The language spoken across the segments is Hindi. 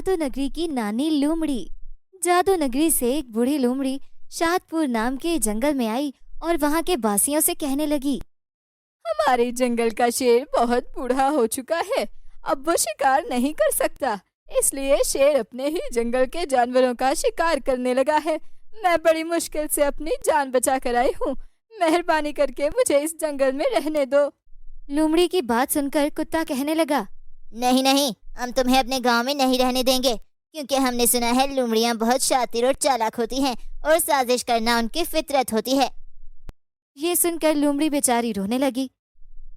जादू नगरी की नानी लोमड़ी। जादू नगरी से एक बूढ़ी लोमड़ी शादपुर नाम के जंगल में आई और वहाँ के वासियों से कहने लगी, हमारे जंगल का शेर बहुत बूढ़ा हो चुका है, अब वो शिकार नहीं कर सकता, इसलिए शेर अपने ही जंगल के जानवरों का शिकार करने लगा है। मैं बड़ी मुश्किल से अपनी जान बचा कर आई हूँ, मेहरबानी करके मुझे इस जंगल में रहने दो। लोमड़ी की बात सुनकर कुत्ता कहने लगा, नहीं नहीं, हम तुम्हें अपने गांव में नहीं रहने देंगे, क्योंकि हमने सुना है लोमड़ियां बहुत शातिर और चालाक होती हैं और साजिश करना उनकी फितरत होती है। ये सुनकर लोमड़ी बेचारी रोने लगी।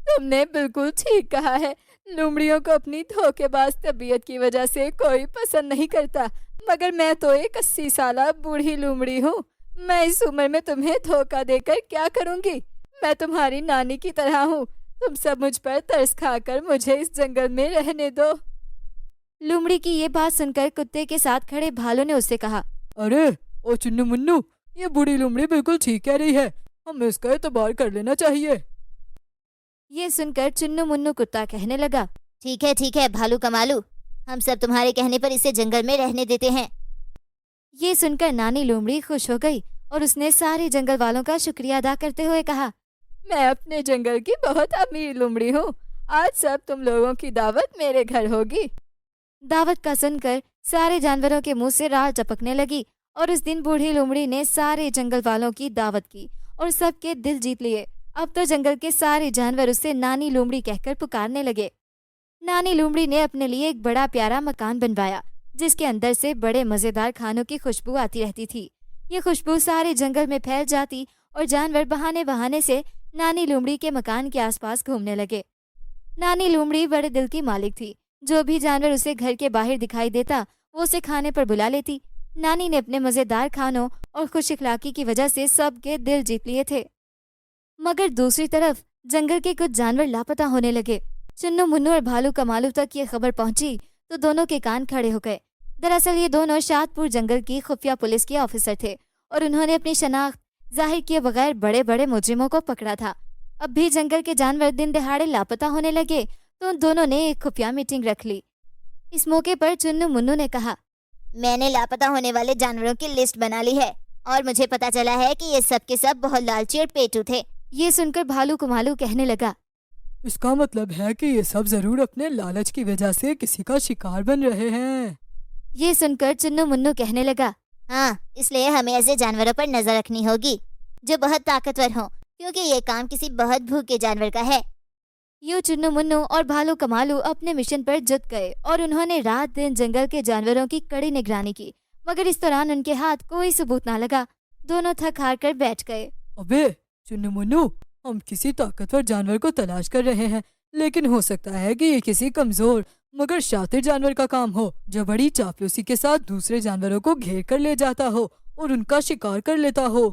तुमने बिल्कुल ठीक कहा है, लोमड़ियों को अपनी धोखेबाज तबीयत की वजह से कोई पसंद नहीं करता, मगर मैं तो एक 80 साला बूढ़ी लोमड़ी हूँ। मैं इस उम्र में तुम्हें धोखा देकर क्या करूँगी? मैं तुम्हारी नानी की तरह हूँ, तुम सब मुझ पर तरस खाकर मुझे इस जंगल में रहने दो। लोमड़ी की ये बात सुनकर कुत्ते के साथ खड़े भालू ने उससे कहा, अरे ओ चुन्नू मुन्नू, ये बूढ़ी लोमड़ी बिल्कुल ठीक कह रही है, हमें इसका एतबार कर लेना चाहिए। ये सुनकर चुन्नू मुन्नू कुत्ता कहने लगा, ठीक है भालू कमालू, हम सब तुम्हारे कहने पर इसे जंगल में रहने देते हैं। ये सुनकर नानी लोमड़ी खुश हो गई और उसने सारे जंगल वालों का शुक्रिया अदा करते हुए कहा, मैं अपने जंगल की बहुत अमीर लोमड़ी हूँ, आज सब तुम लोगों की दावत मेरे घर होगी। दावत का सुनकर सारे जानवरों के मुंह से राह टपकने लगी और उस दिन बूढ़ी लोमड़ी ने सारे जंगल वालों की दावत की और सबके दिल जीत लिए। अब तो जंगल के सारे जानवर उससे नानी लोमड़ी कहकर पुकारने लगे। नानी लोमड़ी ने अपने लिए एक बड़ा प्यारा मकान बनवाया, जिसके अंदर से बड़े मजेदार खानों की खुशबू आती रहती थी। ये खुशबू सारे जंगल में फैल जाती और जानवर बहाने बहाने से नानी लोमड़ी के मकान के आसपास घूमने लगे। नानी लोमड़ी बड़े दिल की मालिक थी, जो भी जानवर उसे घर के बाहर दिखाई देता वो उसे खाने पर बुला लेती। नानी ने अपने मजेदार खानों और खुश इखलाकी की वजह से सबके दिल जीत लिए थे। मगर दूसरी तरफ जंगल के कुछ जानवर लापता होने लगे। चुन्नू मुन्नू और भालू कमालू तक ये खबर पहुंची तो दोनों के कान खड़े हो गए। दरअसल ये दोनों शादपुर जंगल की खुफिया पुलिस के ऑफिसर थे और उन्होंने अपनी शनाख्त जाहिर किए बगैर बड़े बड़े मुजरिमों को पकड़ा था। अब भी जंगल के जानवर दिन दहाड़े लापता होने लगे तो उन दोनों ने एक खुफिया मीटिंग रख ली। इस मौके पर चुन्नू मुन्नू ने कहा, मैंने लापता होने वाले जानवरों की लिस्ट बना ली है और मुझे पता चला है कि ये सब के सब बहुत लालची और पेटू थे। ये सुनकर भालू कमालू कहने लगा, इसका मतलब है कि ये सब जरूर अपने लालच की वजह से किसी का शिकार बन रहे हैं। ये सुनकर चुन्नू मुन्नू कहने लगा, हाँ, इसलिए हमें ऐसे जानवरों पर नजर रखनी होगी जो बहुत ताकतवर हों, क्योंकि ये काम किसी बहुत भूखे जानवर का है। यूं चुन्नू मुन्नू और भालू कमालू अपने मिशन पर जुट गए और उन्होंने रात दिन जंगल के जानवरों की कड़ी निगरानी की, मगर इस दौरान उनके हाथ कोई सबूत ना लगा। दोनों थक हार कर बैठ गए। अबे चुन्नू मुन्नू, हम किसी ताकतवर जानवर को तलाश कर रहे हैं, लेकिन हो सकता है कि ये किसी कमजोर मगर शातिर जानवर का काम हो, जो बड़ी चापलूसी के साथ दूसरे जानवरों को घेर कर ले जाता हो और उनका शिकार कर लेता हो।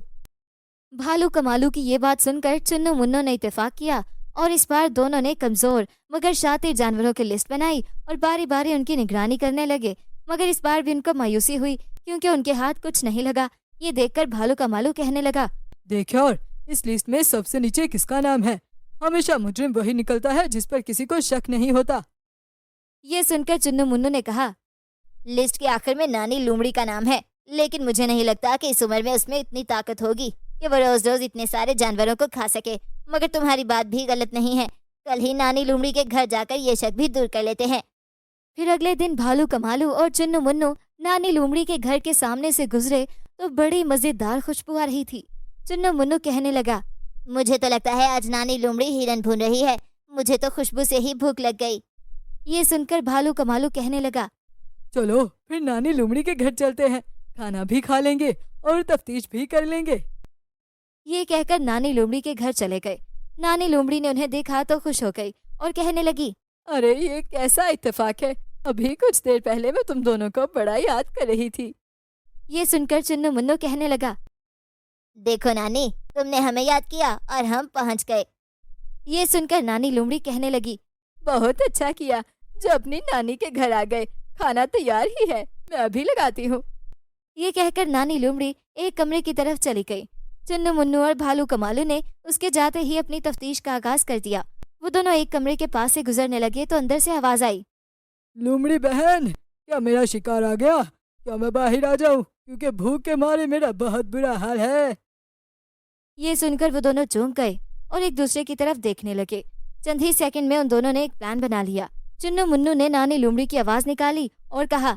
भालू कमालू की ये बात सुनकर चुन्नू मुन्नू ने इत्तेफाक किया और इस बार दोनों ने कमजोर मगर शातिर जानवरों की लिस्ट बनाई और बारी बारी उनकी निगरानी करने लगे। मगर इस बार भी उनको मायूसी हुई, क्योंकि उनके हाथ कुछ नहीं लगा। ये देखकर भालू कमालू कहने लगा, देख यार, इस लिस्ट में सबसे नीचे किसका नाम है? हमेशा मुजरिम वही निकलता है जिस पर किसी को शक नहीं होता। ये सुनकर चुन्नू मुन्नू ने कहा, लिस्ट के आखिर में नानी लोमड़ी का नाम है, लेकिन मुझे नहीं लगता कि इस उम्र में उसमें इतनी ताकत होगी कि वो रोज रोज इतने सारे जानवरों को खा सके। मगर तुम्हारी बात भी गलत नहीं है, कल ही नानी लोमड़ी के घर जाकर ये शक भी दूर कर लेते हैं। फिर अगले दिन भालू कमालू और चुन्नू मुन्नू नानी लोमड़ी के घर के सामने से गुजरे तो बड़ी मजेदार खुशबू आ रही थी। चुन्नू मुन्नू कहने लगा, मुझे तो लगता है आज नानी लोमड़ी हिरन भून रही है, मुझे तो खुशबू से ही भूख लग गई। ये सुनकर भालू कमालू कहने लगा, चलो फिर नानी लोमड़ी के घर चलते हैं, खाना भी खा लेंगे और तफ्तीश भी कर लेंगे। ये कहकर नानी लोमड़ी के घर चले गए। नानी लोमड़ी ने उन्हें देखा तो खुश हो गई और कहने लगी, अरे ये कैसा इत्तेफाक है, अभी कुछ देर पहले मैं तुम दोनों को बड़ा याद कर रही थी। ये सुनकर चुन्नू मुन्नू कहने लगा, देखो नानी, तुमने हमें याद किया और हम पहुंच गए। ये सुनकर नानी लोमड़ी कहने लगी, बहुत अच्छा किया जो अपनी नानी के घर आ गए, खाना तैयार ही है, मैं अभी लगाती हूँ। ये कहकर नानी लोमड़ी एक कमरे की तरफ चली गई। चुन्नू मुन्नू और भालू कमालू ने उसके जाते ही अपनी तफ्तीश का आगाज कर दिया। वो दोनों एक कमरे के पास से गुजरने लगे तो अंदर से आवाज आई, लोमड़ी बहन, क्या मेरा शिकार आ गया? क्या मैं बाहर आ जाऊं? क्योंकि भूख के मारे मेरा बहुत बुरा हाल है। ये सुनकर वो दोनों चौंक गए और एक दूसरे की तरफ देखने लगे। चंद ही सेकंड में उन दोनों ने एक प्लान बना लिया। चुन्नू मुन्नू ने नानी लोमड़ी की आवाज निकाली और कहा,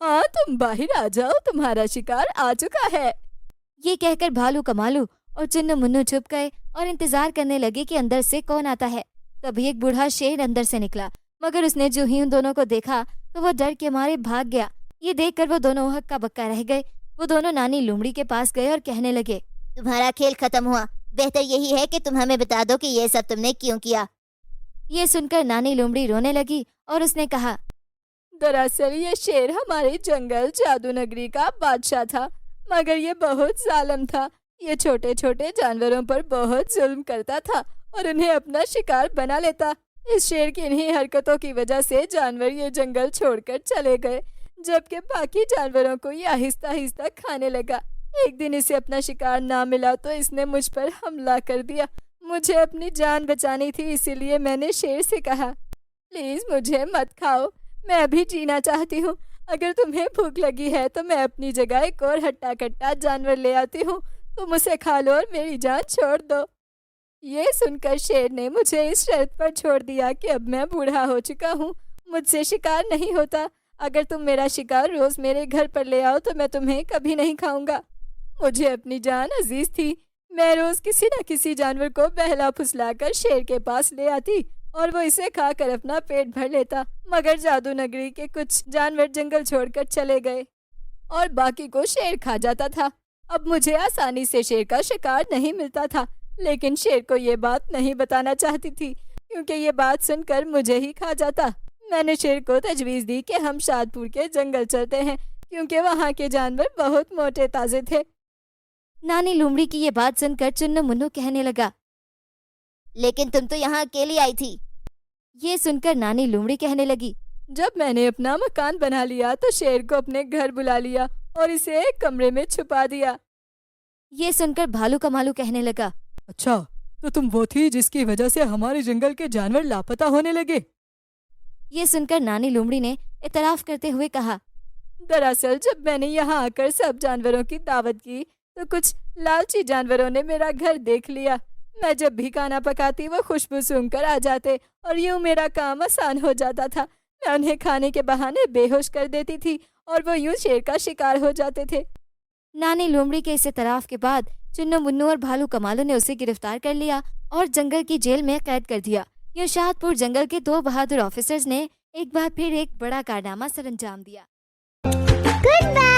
हाँ, तुम बाहर आ जाओ, तुम्हारा शिकार आ चुका है। ये कहकर भालू कमालू और चुन्नू मुन्नू छुप गए और इंतजार करने लगे कि अंदर से कौन आता है। तभी एक बूढ़ा शेर अंदर से निकला, मगर उसने जो ही उन दोनों को देखा तो वो डर के मारे भाग गया। ये देखकर वो दोनों हक्का बक्का रह गए। वो दोनों नानी लोमड़ी के पास गए और कहने लगे, तुम्हारा खेल खत्म हुआ। बेहतर यही है कि तुम हमें बता दो कि ये सब तुमने क्यों किया। ये सुनकर नानी लोमड़ी रोने लगी और उसने कहा, दरअसल ये शेर हमारे जंगल जादू नगरी का बादशाह था, मगर ये बहुत जालिम था। ये छोटे छोटे जानवरों पर बहुत जुल्म करता था और उन्हें अपना शिकार बना लेता। इस शेर की इन्हीं हरकतों की वजह से जानवर ये जंगल छोड़कर चले गए, जबकि बाकी जानवरों को ये आहिस्ता आहिस्ता खाने लगा। एक दिन इसे अपना शिकार ना मिला तो इसने मुझ पर हमला कर दिया। मुझे अपनी जान बचानी थी, इसीलिए मैंने शेर से कहा, प्लीज मुझे मत खाओ, मैं अभी जीना चाहती हूँ। अगर तुम्हें भूख लगी है तो मैं अपनी जगह एक और हट्टा कट्टा जानवर ले आती हूँ, तुम उसे खा लो और मेरी जान छोड़ दो। ये सुनकर शेर ने मुझे इस शर्त पर छोड़ दिया कि अब मैं बूढ़ा हो चुका हूँ, मुझसे शिकार नहीं होता। अगर तुम मेरा शिकार रोज मेरे घर पर ले आओ तो मैं तुम्हें कभी नहीं खाऊंगा। मुझे अपनी जान अजीज थी। मैं रोज किसी न किसी जानवर को बहला फुसलाकर शेर के पास ले आती और वो इसे खाकर अपना पेट भर लेता। मगर जादू नगरी के कुछ जानवर जंगल छोड़कर चले गए और बाकी को शेर खा जाता था। अब मुझे आसानी से शेर का शिकार नहीं मिलता था, लेकिन शेर को ये बात नहीं बताना चाहती थी, क्योंकि ये बात सुनकर मुझे ही खा जाता। मैंने शेर को तजवीज़ दी कि हम शादपुर के जंगल चलते हैं, क्योंकि वहाँ के जानवर बहुत मोटे ताजे थे। नानी लोमड़ी की ये बात सुनकर चुन्नू मुन्नू कहने लगा, लेकिन तुम तो यहाँ अकेली आई थी। ये सुनकर नानी लोमड़ी कहने लगी, जब मैंने अपना मकान बना लिया तो शेर को अपने घर बुला लिया और इसे एक कमरे में छुपा दिया। ये सुनकर भालू कमालू कहने लगा, अच्छा, तो तुम वो थी जिसकी वजह से हमारे जंगल के जानवर लापता होने लगे। ये सुनकर नानी लोमड़ी ने इतराफ करते हुए कहा, दरअसल जब मैंने यहाँ आकर सब जानवरों की दावत की तो कुछ लालची जानवरों ने मेरा घर देख लिया। मैं जब भी खाना पकाती वो खुशबू सूंघकर आ जाते और यूं मेरा काम आसान हो जाता था। मैं उन्हें खाने के बहाने बेहोश कर देती थी और वो यूं शेर का शिकार हो जाते थे। नानी लोमड़ी के इस इतराफ के बाद चुन्नू मुन्नू और भालू कमालू ने उसे गिरफ्तार कर लिया और जंगल की जेल में कैद कर दिया। यूं शाहपुर जंगल के दो बहादुर ऑफिसर्स ने एक बार फिर एक बड़ा कारनामा सरअंजाम दिया। Good bye.